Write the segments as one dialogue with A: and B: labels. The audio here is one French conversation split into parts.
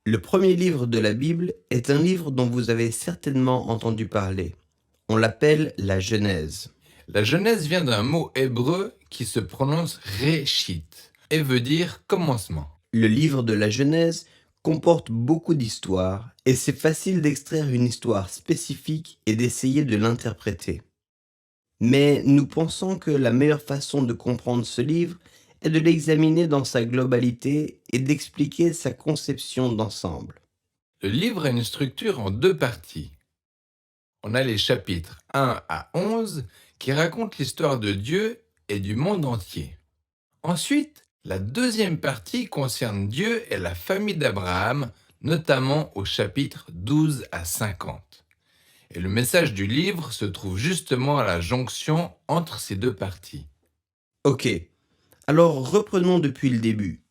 A: Le premier livre de la Bible est un livre dont vous avez certainement entendu parler. On l'appelle la Genèse.
B: La Genèse vient d'un mot hébreu qui se prononce Réchit et veut dire commencement.
A: Le livre de la Genèse comporte beaucoup d'histoires et c'est facile d'extraire une histoire spécifique et d'essayer de l'interpréter. Mais nous pensons que la meilleure façon de comprendre ce livre est de l'examiner dans sa globalité et d'expliquer sa conception d'ensemble.
B: Le livre a une structure en deux parties. On a les chapitres 1 à 11 qui racontent l'histoire de Dieu et du monde entier. Ensuite, la deuxième partie concerne Dieu et la famille d'Abraham, notamment au chapitre 12 à 50. Et le message du livre se trouve justement à la jonction entre ces deux parties.
A: Ok, alors reprenons depuis le début.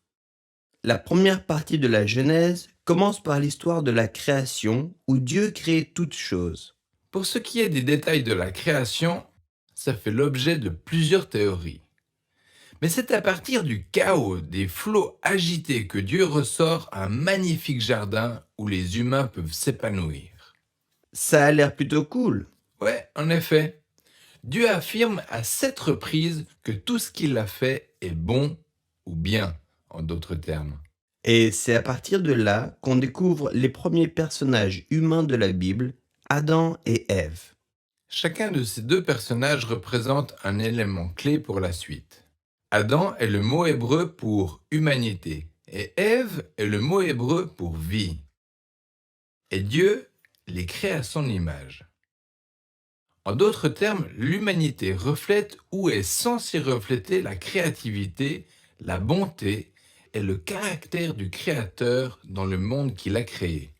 A: La première partie de la Genèse commence par l'histoire de la création où Dieu crée toutes choses.
B: Pour ce qui est des détails de la création, ça fait l'objet de plusieurs théories. Mais c'est à partir du chaos, des flots agités que Dieu ressort un magnifique jardin où les humains peuvent s'épanouir.
A: Ça a l'air plutôt cool.
B: Ouais, en effet, Dieu affirme à 7 reprises que tout ce qu'il a fait est bon ou bien, en d'autres termes.
A: Et c'est à partir de là qu'on découvre les premiers personnages humains de la Bible, Adam et Ève.
B: Chacun de ces deux personnages représente un élément clé pour la suite. Adam est le mot hébreu pour humanité et Ève est le mot hébreu pour vie. Et Dieu les crée à son image. En d'autres termes, l'humanité reflète ou est censée refléter la créativité, la bonté et le caractère du Créateur dans le monde qu'il a créé.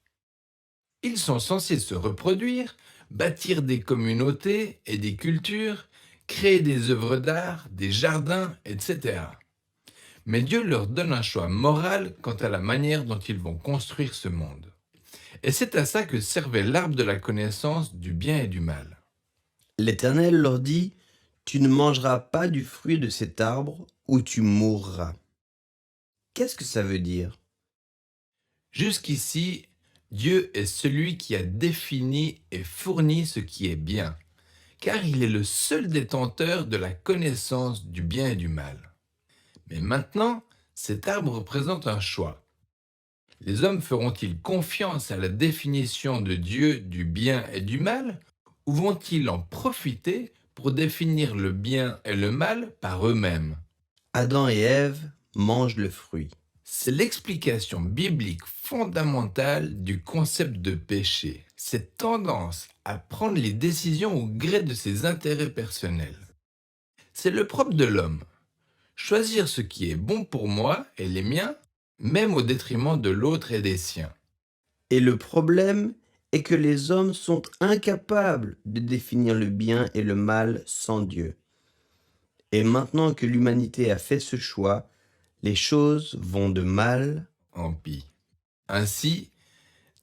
B: Ils sont censés se reproduire, bâtir des communautés et des cultures, créer des œuvres d'art, des jardins, etc. Mais Dieu leur donne un choix moral quant à la manière dont ils vont construire ce monde. Et c'est à ça que servait l'arbre de la connaissance du bien et du mal.
A: L'Éternel leur dit, tu ne mangeras pas du fruit de cet arbre ou tu mourras. Qu'est-ce que ça veut dire?
B: Jusqu'ici, Dieu est celui qui a défini et fourni ce qui est bien, car il est le seul détenteur de la connaissance du bien et du mal. Mais maintenant, cet arbre représente un choix. Les hommes feront-ils confiance à la définition de Dieu du bien et du mal, ou vont-ils en profiter pour définir le bien et le mal par eux-mêmes?
A: Adam et Ève mangent le fruit.
B: C'est l'explication biblique fondamentale du concept de péché, cette tendance à prendre les décisions au gré de ses intérêts personnels. C'est le propre de l'homme, choisir ce qui est bon pour moi et les miens, même au détriment de l'autre et des siens.
A: Et le problème est que les hommes sont incapables de définir le bien et le mal sans Dieu. Et maintenant que l'humanité a fait ce choix, les choses vont de mal.
B: En pis. Ainsi,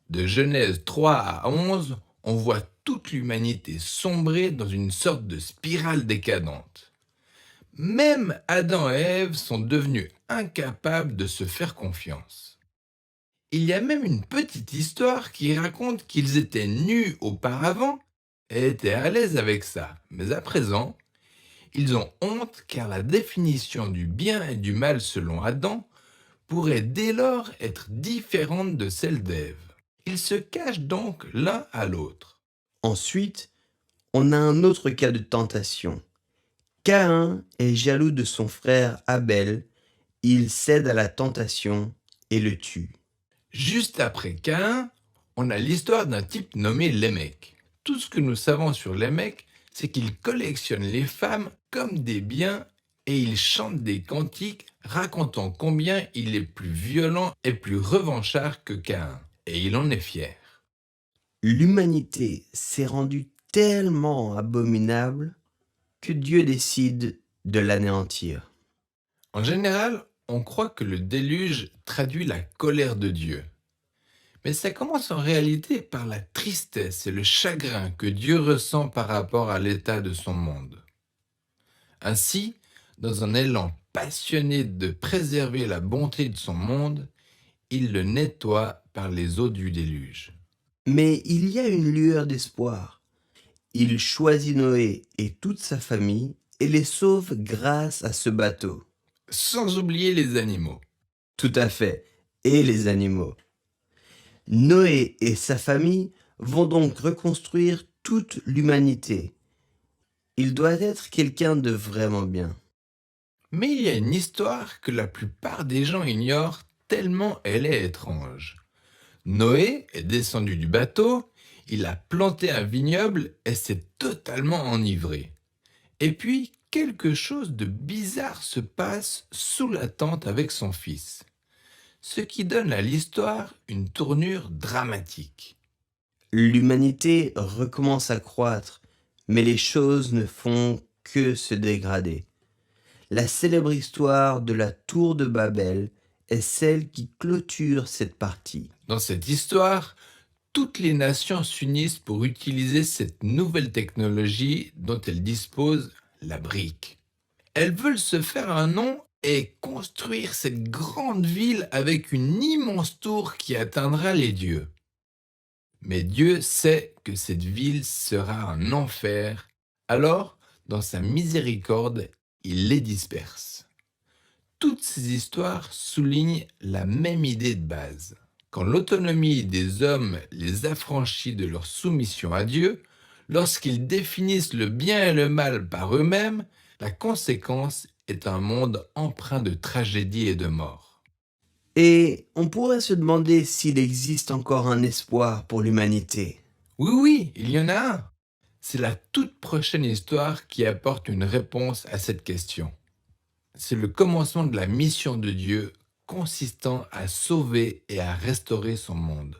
B: de Genèse 3 à 11, on voit toute l'humanité sombrer dans une sorte de spirale décadente. Même Adam et Ève sont devenus incapables de se faire confiance. Il y a même une petite histoire qui raconte qu'ils étaient nus auparavant et étaient à l'aise avec ça. Mais à présent, ils ont honte car la définition du bien et du mal selon Adam pourrait dès lors être différente de celle d'Ève. Ils se cachent donc l'un à l'autre.
A: Ensuite, on a un autre cas de tentation. Caïn est jaloux de son frère Abel, il cède à la tentation et le tue.
B: Juste après Caïn, on a l'histoire d'un type nommé Lémec. Tout ce que nous savons sur Lémec, c'est qu'il collectionne les femmes comme des biens et il chante des cantiques racontant combien il est plus violent et plus revanchard que Caïn. Et il en est fier.
A: L'humanité s'est rendue tellement abominable que Dieu décide de l'anéantir.
B: En général, on croit que le déluge traduit la colère de Dieu. Mais ça commence en réalité par la tristesse et le chagrin que Dieu ressent par rapport à l'état de son monde. Ainsi, dans un élan passionné de préserver la bonté de son monde, il le nettoie par les eaux du déluge.
A: Mais il y a une lueur d'espoir. Il choisit Noé et toute sa famille et les sauve grâce à ce bateau.
B: Sans oublier les animaux.
A: Tout à fait. Et les animaux. Noé et sa famille vont donc reconstruire toute l'humanité. Il doit être quelqu'un de vraiment bien.
B: Mais il y a une histoire que la plupart des gens ignorent tellement elle est étrange. Noé est descendu du bateau, il a planté un vignoble et s'est totalement enivré. Et puis, quelque chose de bizarre se passe sous la tente avec son fils, ce qui donne à l'histoire une tournure dramatique.
A: L'humanité recommence à croître, mais les choses ne font que se dégrader. La célèbre histoire de la tour de Babel est celle qui clôture cette partie.
B: Dans cette histoire, toutes les nations s'unissent pour utiliser cette nouvelle technologie dont elles disposent, la brique. Elles veulent se faire un nom et construire cette grande ville avec une immense tour qui atteindra les dieux. Mais Dieu sait que cette ville sera un enfer, alors, dans sa miséricorde, il les disperse. Toutes ces histoires soulignent la même idée de base. Quand l'autonomie des hommes les affranchit de leur soumission à Dieu, lorsqu'ils définissent le bien et le mal par eux-mêmes, la conséquence est un monde empreint de tragédie et de mort.
A: Et on pourrait se demander s'il existe encore un espoir pour l'humanité.
B: Oui, oui, il y en a un. C'est la toute prochaine histoire qui apporte une réponse à cette question. C'est le commencement de la mission de Dieu consistant à sauver et à restaurer son monde.